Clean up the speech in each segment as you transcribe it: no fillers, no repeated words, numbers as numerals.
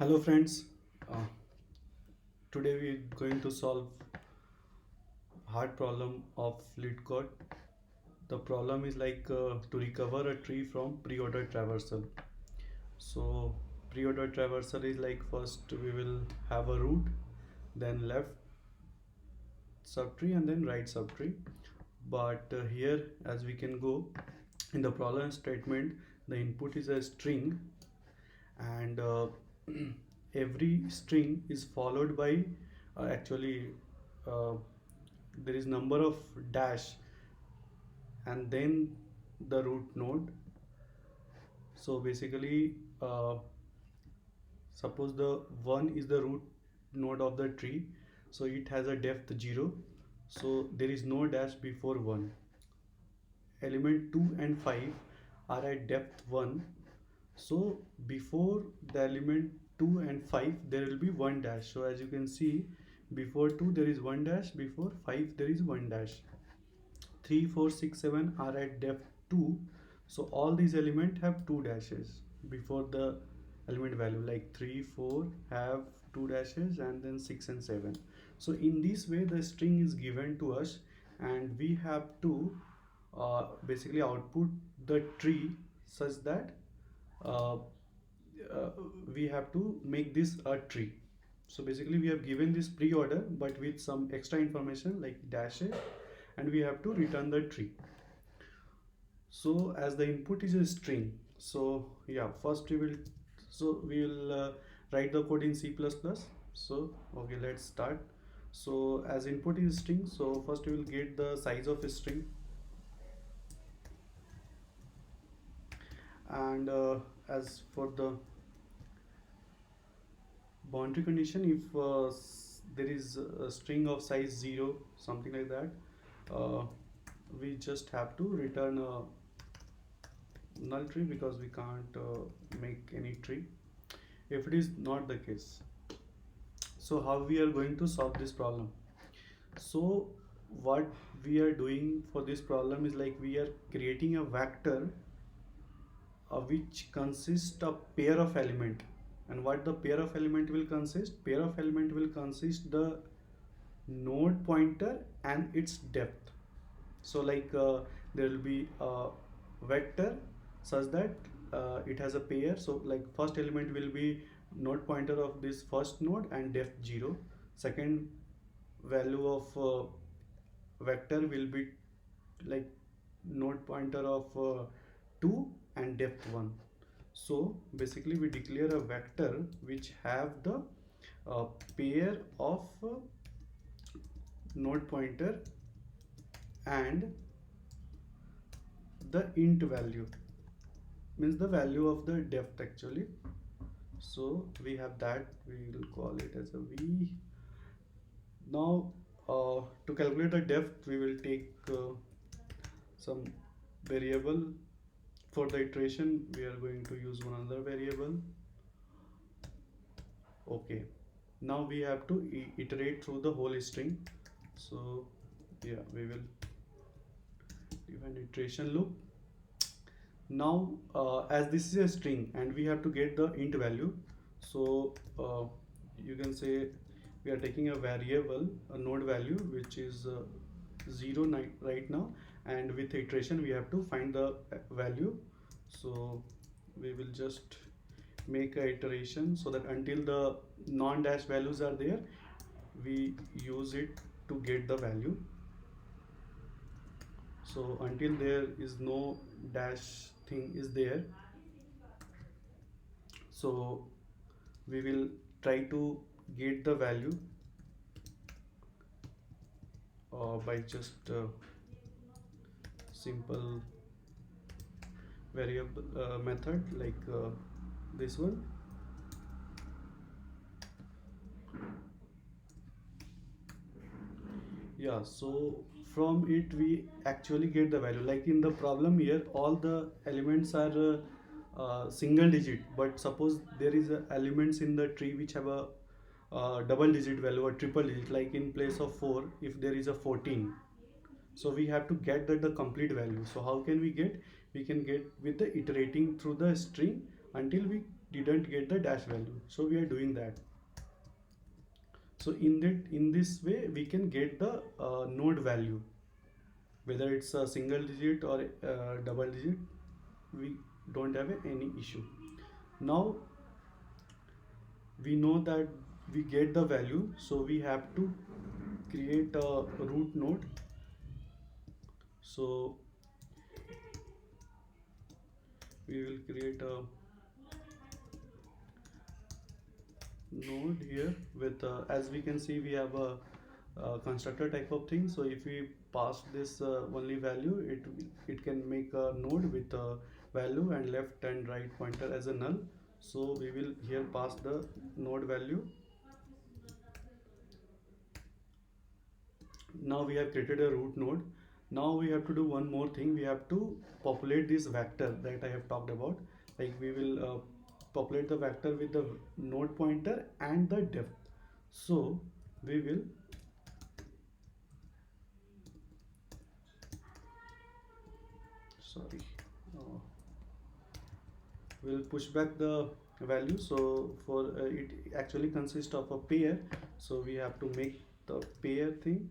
Hello friends, uh, today we're going to solve hard problem of lead code. The problem is to recover a tree from pre-order traversal. So pre-order traversal is like first we will have a root, then left subtree and then right subtree. But here as we can go in the problem statement, the input is a string and every string is followed by actually uh, there is number of dash and then the root node. So basically suppose the 1 is the root node of the tree, so it has a depth 0, so there is no dash before 1. Element 2 and 5 are at depth 1, so before the element 2 and 5 there will be one dash. So as you can see, before 2 there is one dash, before 5 there is one dash. 3 4 6 7 are at depth 2, so all these elements have two dashes before the element value, like 3 4 have two dashes and then 6 and 7. So in this way the string is given to us and we have to basically output the tree such that uh, uh, we have to make this a tree. So basically we have given this pre-order but with some extra information like dashes, and we have to return the tree. So as the input is a string, so yeah, first we will write the code in C++. So okay, let's start. So as input is string, so first we will get the size of a string, and as for the boundary condition, if there is a string of size 0, something like that, uh, we just have to return a null tree because we can't make any tree if it is not the case. So how we are going to solve this problem? So what we are doing for this problem is like we are creating a vector which consists a pair of element. And what the pair of element will consist? Pair of element will consist the node pointer and its depth. So there will be a vector such that it has a pair. So like first element will be node pointer of this first node and depth 0. Second value of vector will be like node pointer of 2 and depth 1. So basically we declare a vector which have the pair of node pointer and the int value, means the value of the depth actually. So we have that, we will call it as a v. Now to calculate the depth we will take some variable. For the iteration we are going to use one other variable. Okay, now we have to iterate through the whole string. So yeah, we will give an iteration loop. Now as this is a string and we have to get the int value, so you can say we are taking a variable, a node value which is 0 right now, and with iteration we have to find the value. So we will just make a iteration so that until the non-dash values are there we use it to get the value. So until there is no dash thing is there, so we will try to get the value by just simple variable method like this one. Yeah, so from it we actually get the value. Like in the problem here all the elements are single digit, but suppose there is elements in the tree which have a double digit value or triple digit, like in place of 4 if there is a 14, so we have to get that the complete value. So how can we get? We can get with the iterating through the string until we didn't get the dash value, so we are doing that. So in this way we can get the node value, whether it's a single digit or double digit, we don't have any issue. Now we know that we get the value, so we have to create a root node. So we will create a node here with as we can see we have a constructor type of thing. So if we pass this only value, it can make a node with a value and left and right pointer as a null. So we will here pass the node value. Now we have created a root node. Now we have to do one more thing. We have to populate this vector that I have talked about. Like we will populate the vector with the node pointer and the depth. So we will sorry we'll push back the value. So for it actually consists of a pair, so we have to make the pair thing.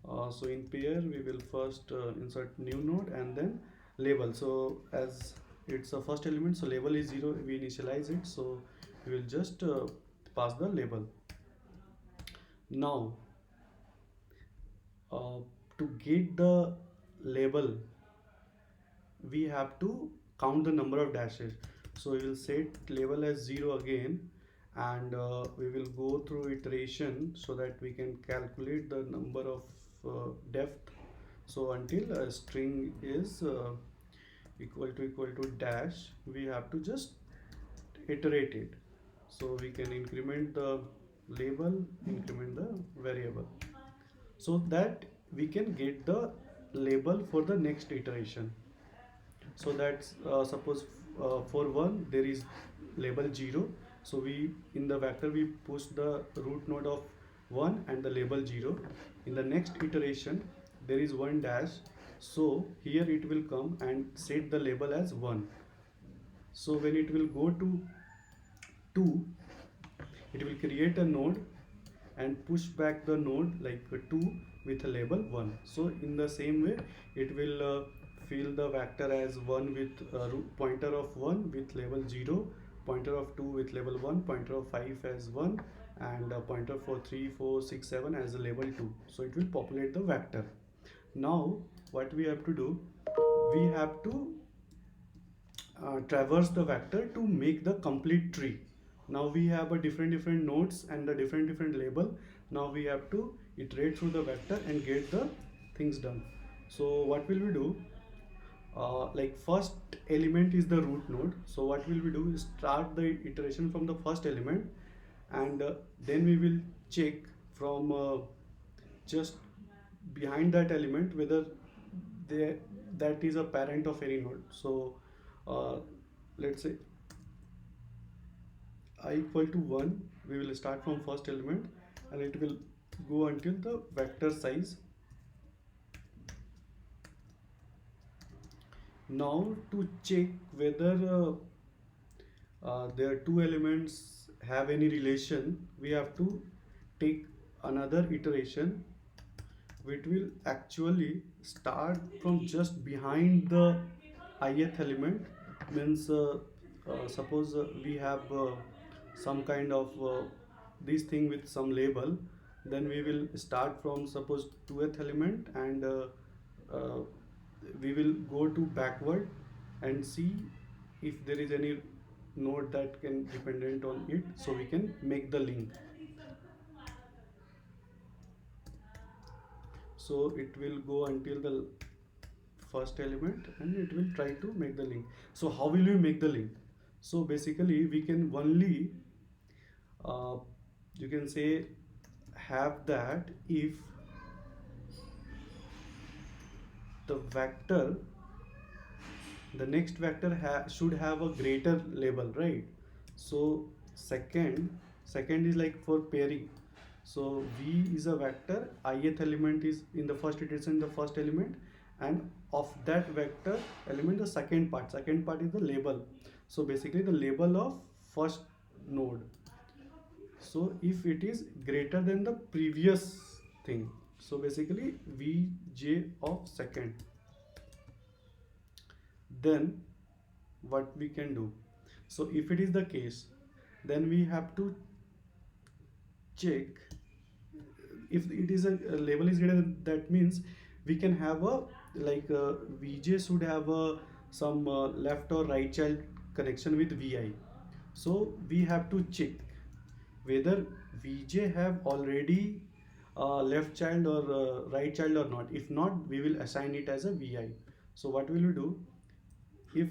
So in pair we will first insert new node and then label. So as it's a first element, so label is 0, we initialize it, so we will just pass the label. Now to get the label we have to count the number of dashes. So we will set label as 0 again, and we will go through iteration so that we can calculate the number of depth. So until a string is equal to dash, we have to just iterate it. So we can increment the label, increment the variable, so that we can get the label for the next iteration. So that's suppose for 1 there is label 0, so we in the vector we push the root node of 1 and the label 0. In the next iteration there is 1 dash, so here it will come and set the label as 1. So when it will go to 2, it will create a node and push back the node like 2 with a label 1. So in the same way it will fill the vector as 1 with pointer of 1 with label 0, pointer of 2 with label 1, pointer of 5 as 1, and pointer for 3, 4, 6, 7 as a label 2. So it will populate the vector. Now what we have to do, we have to traverse the vector to make the complete tree. Now we have a different nodes and the different label. Now we have to iterate through the vector and get the things done. So what will we do, like first element is the root node. So what will we do is start the iteration from the first element, and then we will check from just behind that element whether that is a parent of any node. So let's say I equal to 1, we will start from first element and it will go until the vector size. Now to check whether their two elements have any relation, we have to take another iteration which will actually start from just behind the ith element. Means suppose we have some kind of this thing with some label, then we will start from suppose 2th element, and uh, we will go to backward and see if there is any node that can dependent on it, so we can make the link. So it will go until the first element and it will try to make the link. So how will we make the link? So basically we can only you can say have that if the vector, the next vector should have a greater label, right? So second is like for pairing. So v is a vector, ith element is in the first iteration the first element, and of that vector element the second part is the label. So basically the label of first node. So if it is greater than the previous thing, so basically vj of second, then what we can do, so if it is the case, then we have to check if it is a label is greater than, that means we can have a like vj should have a some left or right child connection with vi. So we have to check whether vj have already left child or right child or not. If not, we will assign it as a vi. So what will we do, if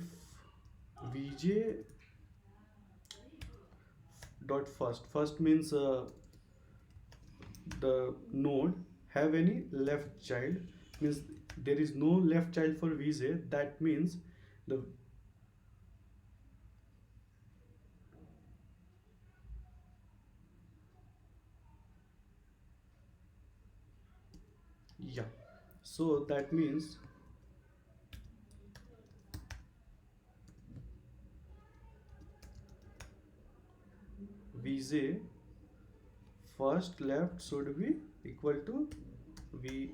vj dot first means the node have any left child, means there is no left child for vj, that means the, yeah, so that means vj first left should be equal to vi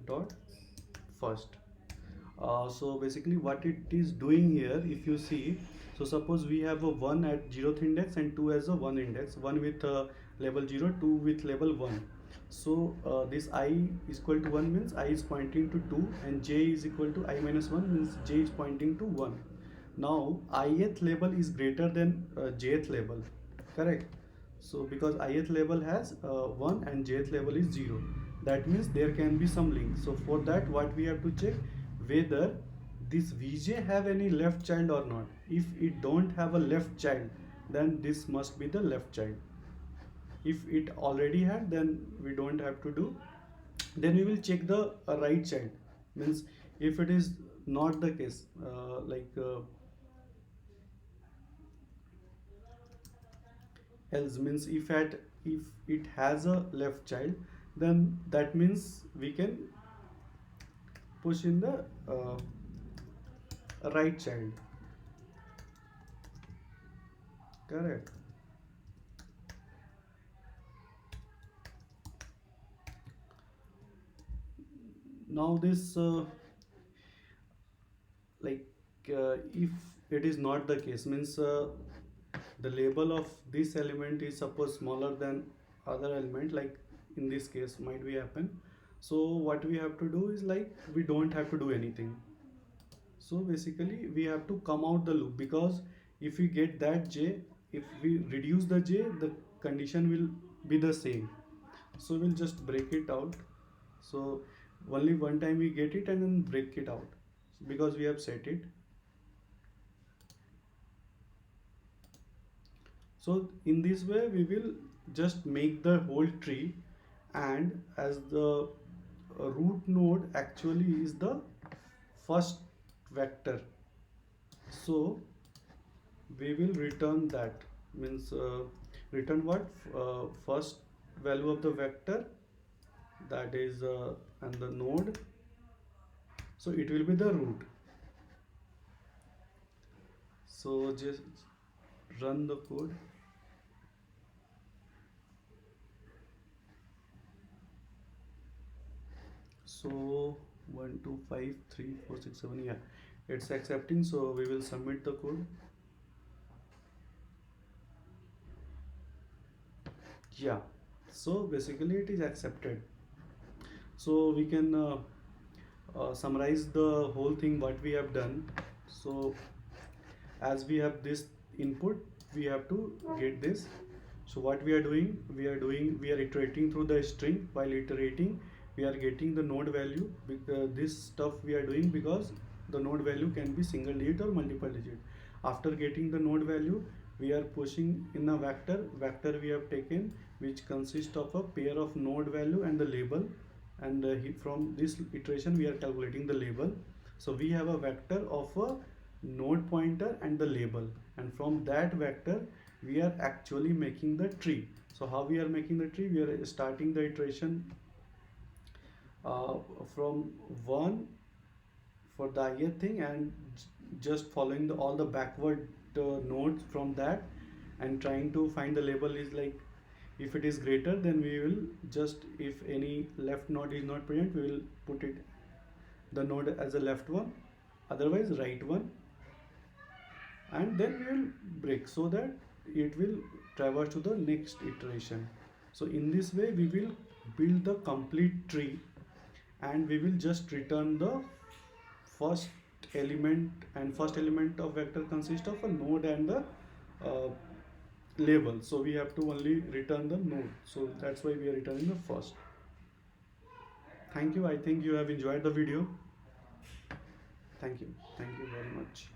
dot first. So basically what it is doing here, if you see, so suppose we have a 1 at 0th index and 2 as a 1 index, 1 with label 0, 2 with label 1. So this I is equal to 1 means I is pointing to 2, and j is equal to I minus 1 means j is pointing to 1. Now ith label is greater than jth label, correct? So because ith label has 1 and jth label is 0, that means there can be some link. So for that what we have to check, whether this vj have any left child or not. If it don't have a left child, then this must be the left child. If it already had, then we don't have to do. Then we will check the right child, means if it is not the case, else means if it has a left child, then that means we can push in the right child, correct? Now this like if it is not the case, means the label of this element is suppose smaller than other element, like in this case might be happen. So what we have to do is like we don't have to do anything. So basically we have to come out the loop, because if we get that j, if we reduce the j, the condition will be the same. So we'll just break it out. So only one time we get it and then break it out, because we have set it. So in this way we will just make the whole tree, and as the root node actually is the first vector, so we will return that, means return what, first value of the vector, that is and the node, so it will be the root. So just run the code. So 1 2 5 3 4 6 7, yeah, it's accepting, so we will submit the code. Yeah, so basically it is accepted. So we can summarize the whole thing what we have done. So as we have this input, we have to get this. So what we are doing, we are iterating through the string. While iterating, we are getting the node value. This stuff we are doing because the node value can be single digit or multiple digit. After getting the node value, we are pushing in a vector we have taken, which consists of a pair of node value and the label, and from this iteration we are calculating the label. So we have a vector of a node pointer and the label, and from that vector we are actually making the tree. So how we are making the tree, we are starting the iteration uh, from 1 for the ith thing, and just following all the backward nodes from that, and trying to find the label is like, if it is greater, then we will just, if any left node is not present, we will put it the node as a left one, otherwise right one, and then we will break so that it will traverse to the next iteration. So in this way we will build the complete tree, and we will just return the first element, and first element of vector consists of a node and the uh, label, so we have to only return the node, so that's why we are returning the first. Thank you, I think you have enjoyed the video. Thank you very much.